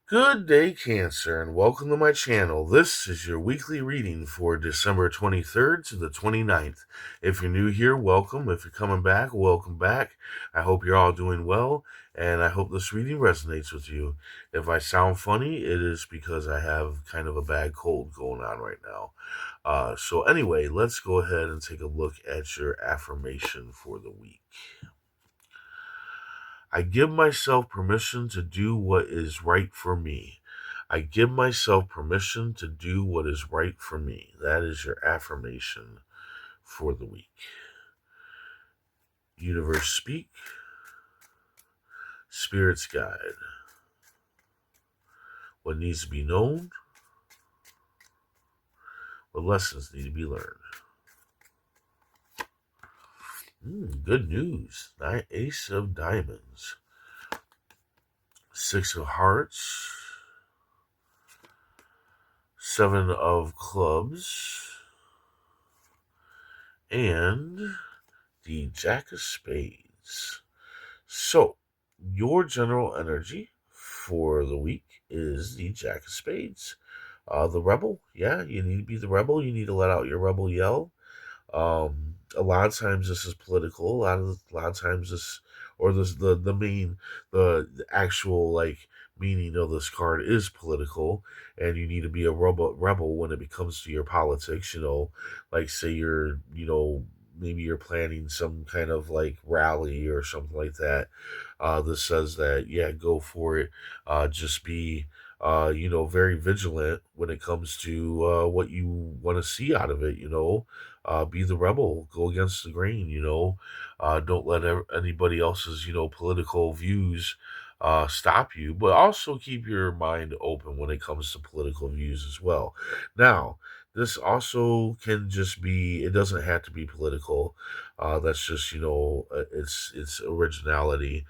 Good day, Cancer, and welcome to my channel. This is your weekly reading for December 23rd to the 29th. If you're new here, welcome. If you're coming back, welcome back. I hope you're all doing well, and I hope this reading resonates with you. If I sound funny, it is because I have kind of a bad cold going on right now. So anyway, let's go ahead and take a look at your affirmation for the week. I give myself permission to do what is right for me. I give myself permission to do what is right for me. That is your affirmation for the week. Universe speak, spirits guide. What needs to be known, what lessons need to be learned. Good news. Ace of diamonds, six of hearts, seven of clubs, and the jack of spades. So, your general energy for the week is the jack of spades. The rebel, yeah, you need to be the rebel. You need to let out your rebel yell. A lot of times this is political. A lot of times this, or this, the main, the actual like meaning of this card is political, and you need to be a rebel when it comes to your politics. Like say maybe you're planning some kind of like rally or something like that. This says that yeah, go for it. Just be very vigilant when it comes to what you want to see out of it. Be the rebel, go against the grain. Don't let anybody else's political views stop you, but also keep your mind open when it comes to political views as well. Now, this also can just be, it doesn't have to be political. That's just, it's originality.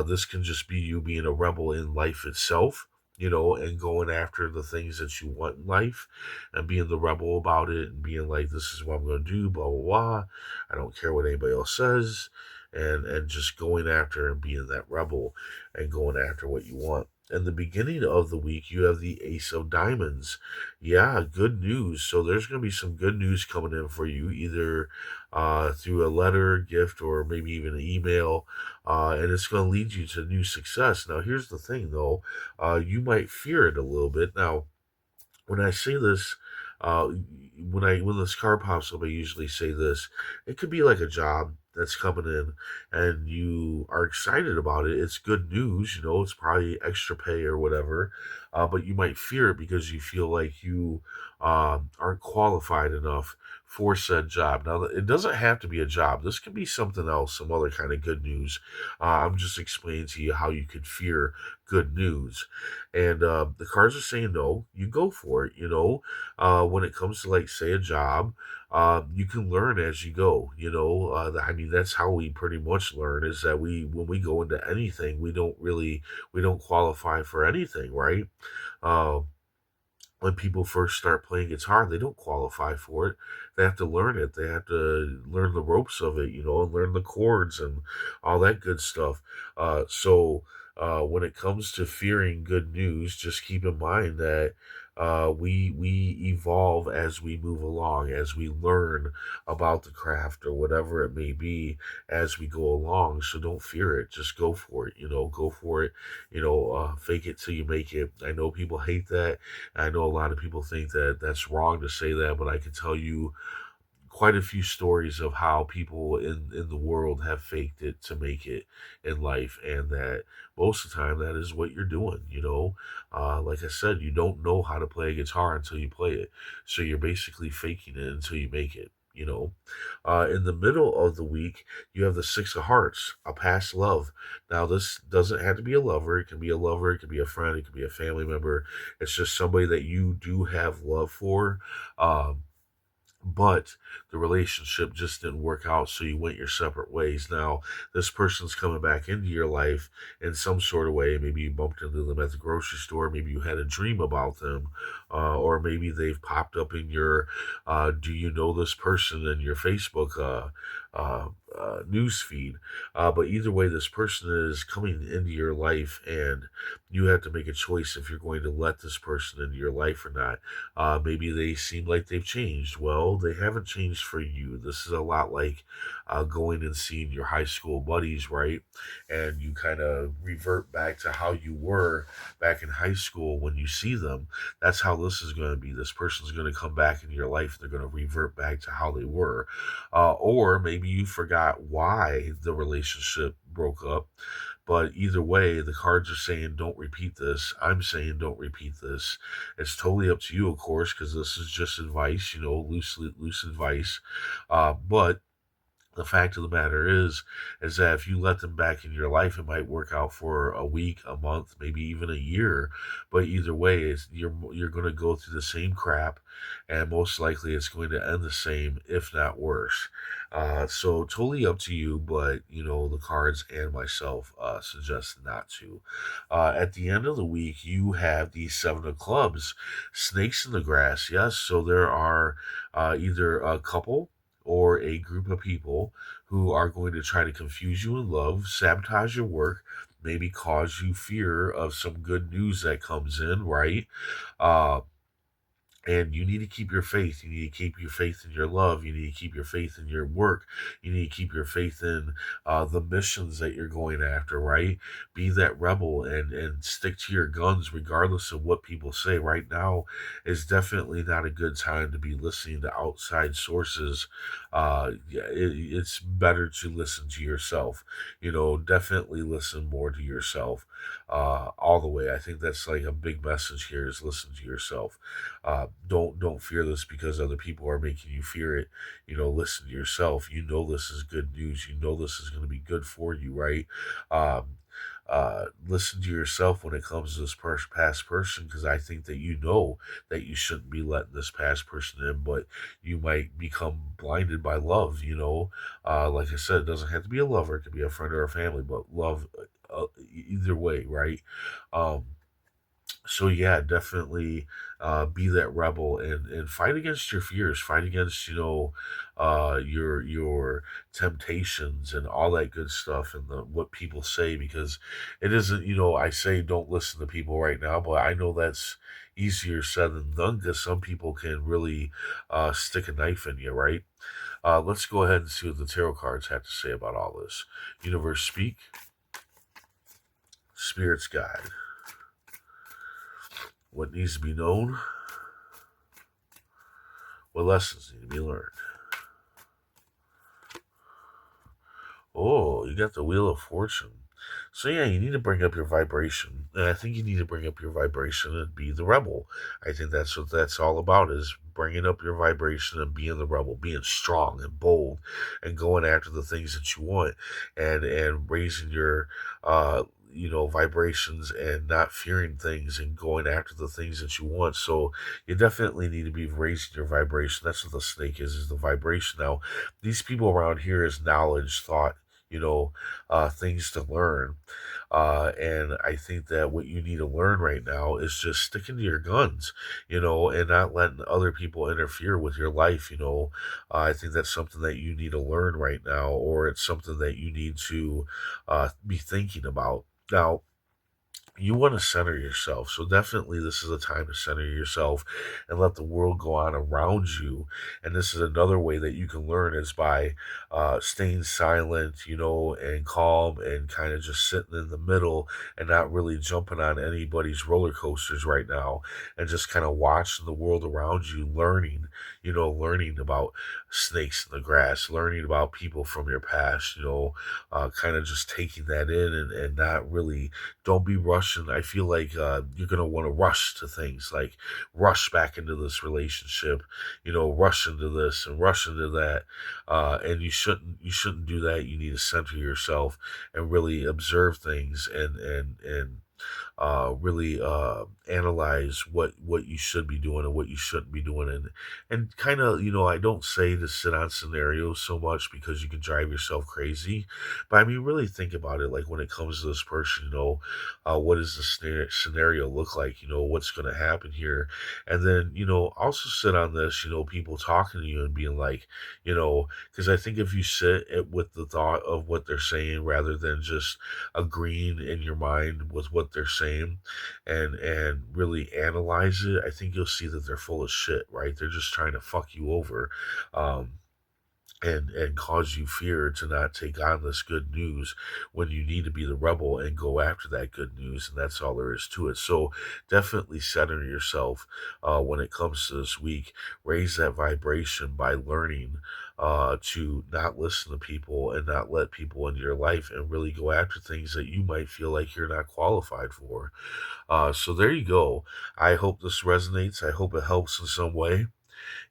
This can just be you being a rebel in life itself, and going after the things that you want in life and being the rebel about it and being like, this is what I'm going to do, blah, blah, blah. I don't care what anybody else says. And just going after and being that rebel and going after what you want. In the beginning of the week, you have the Ace of Diamonds. Yeah, good news. So there's going to be some good news coming in for you, either through a letter, gift, or maybe even an email. And it's going to lead you to new success. Now, here's the thing, though. You might fear it a little bit. Now, when I say this, uh, when this card pops up, I usually say this. It could be like a job that's coming in, and you are excited about it. It's good news, It's probably extra pay or whatever, but you might fear it because you feel like you aren't qualified enough for said job. Now, it doesn't have to be a job. This could be something else, some other kind of good news. I'm just explaining to you how you could fear good news. And the cards are saying no, you go for it. When it comes to like say a job, you can learn as you go. I mean that's how we pretty much learn is that when we go into anything, we don't qualify for anything, right? Uh, when people first start playing guitar, they don't qualify for it. They have to learn it. They have to learn the ropes of it, and learn the chords and all that good stuff. When it comes to fearing good news, just keep in mind that we evolve as we move along, as we learn about the craft or whatever it may be as we go along. So don't fear it. Just go for it. Go for it. Fake it till you make it. I know people hate that. I know a lot of people think that that's wrong to say that, but I can tell you quite a few stories of how people in the world have faked it to make it in life, and that most of the time that is what you're doing. Like I said, you don't know how to play a guitar until you play it, so you're basically faking it until you make it. In the middle of the week, you have the Six of Hearts, a past love. Now, this doesn't have to be a lover. It can be a lover. It can be a friend. It can be a family member. It's just somebody that you do have love for. But the relationship just didn't work out, so you went your separate ways. Now, this person's coming back into your life in some sort of way. Maybe you bumped into them at the grocery store. Maybe you had a dream about them, or maybe they've popped up in your "Do you know this person?" in your Facebook news feed. But either way, this person is coming into your life, and you have to make a choice if you're going to let this person into your life or not. Maybe they seem like they've changed. Well, they haven't changed for you. This is a lot like going and seeing your high school buddies, right? And you kind of revert back to how you were back in high school when you see them. That's how this is going to be. This person's going to come back into your life. They're going to revert back to how they were. Or maybe you forgot why the relationship broke up. But either way, the cards are saying don't repeat this. I'm saying don't repeat this. It's totally up to you, of course, because this is just advice, loose advice. But the fact of the matter is that if you let them back in your life, it might work out for a week, a month, maybe even a year. But either way, you're going to go through the same crap, and most likely it's going to end the same, if not worse. So totally up to you, but the cards and myself suggest not to. At the end of the week, you have the seven of clubs, snakes in the grass. Yes, so there are either a couple or a group of people who are going to try to confuse you in love, sabotage your work, maybe cause you fear of some good news that comes in, right? Uh, and you need to keep your faith. You need to keep your faith in your love. You need to keep your faith in your work. You need to keep your faith in the missions that you're going after, right? Be that rebel and stick to your guns regardless of what people say. Right now is definitely not a good time to be listening to outside sources. It's better to listen to yourself. Definitely listen more to yourself all the way. I think that's like a big message here is listen to yourself. Don't fear this because other people are making you fear it. Listen to yourself. This is good news. This is going to be good for you, right? Um, Listen to yourself when it comes to this past person, because I think that that you shouldn't be letting this past person in, but you might become blinded by love. Like I said, it doesn't have to be a lover; it could be a friend or a family, but love, either way, right? Um, so yeah, definitely be that rebel and fight against your fears, fight against your temptations and all that good stuff and what people say, because it isn't, I say don't listen to people right now, but I know that's easier said than done because some people can really stick a knife in you, right? Let's go ahead and see what the tarot cards have to say about all this. Universe speak, spirits guide. What needs to be known? What lessons need to be learned? Oh, you got the Wheel of Fortune. So yeah, you need to bring up your vibration. And I think you need to bring up your vibration and be the rebel. I think that's what that's all about is bringing up your vibration and being the rebel, being strong and bold and going after the things that you want and raising your vibrations and not fearing things and going after the things that you want. So you definitely need to be raising your vibration. That's what the snake is the vibration. Now, these people around here is knowledge, thought, things to learn. And I think that what you need to learn right now is just sticking to your guns, and not letting other people interfere with your life. I think that's something that you need to learn right now, or it's something that you need to be thinking about. Now, you want to center yourself. So definitely this is a time to center yourself and let the world go on around you. And this is another way that you can learn is by staying silent, and calm and kind of just sitting in the middle and not really jumping on anybody's roller coasters right now and just kind of watching the world around you, learning about snakes in the grass, learning about people from your past, kind of just taking that in and not really don't be rushing. I feel like you're gonna want to rush to things, like rush back into this relationship, rush into this and rush into that, and you shouldn't do that. You need to center yourself and really observe things and really analyze what you should be doing and what you shouldn't be doing, and kind of, I don't say to sit on scenarios so much because you can drive yourself crazy, but I mean, really think about it. Like when it comes to this person, what does the scenario look like? What's going to happen here? And then, also sit on this, people talking to you and being like, because I think if you sit with the thought of what they're saying rather than just agreeing in your mind with what they're saying and really analyze it, I think you'll see that they're full of shit, right? They're just trying to fuck you over. Um, and cause you fear to not take on this good news when you need to be the rebel and go after that good news, and that's all there is to it. So definitely center yourself when it comes to this week. Raise that vibration by learning to not listen to people and not let people into your life and really go after things that you might feel like you're not qualified for. So there you go. I hope this resonates. I hope it helps in some way.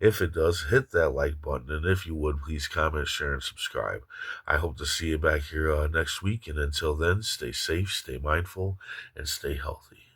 If it does, hit that like button. And if you would, please comment, share, and subscribe. I hope to see you back here next week. And until then, stay safe, stay mindful, and stay healthy.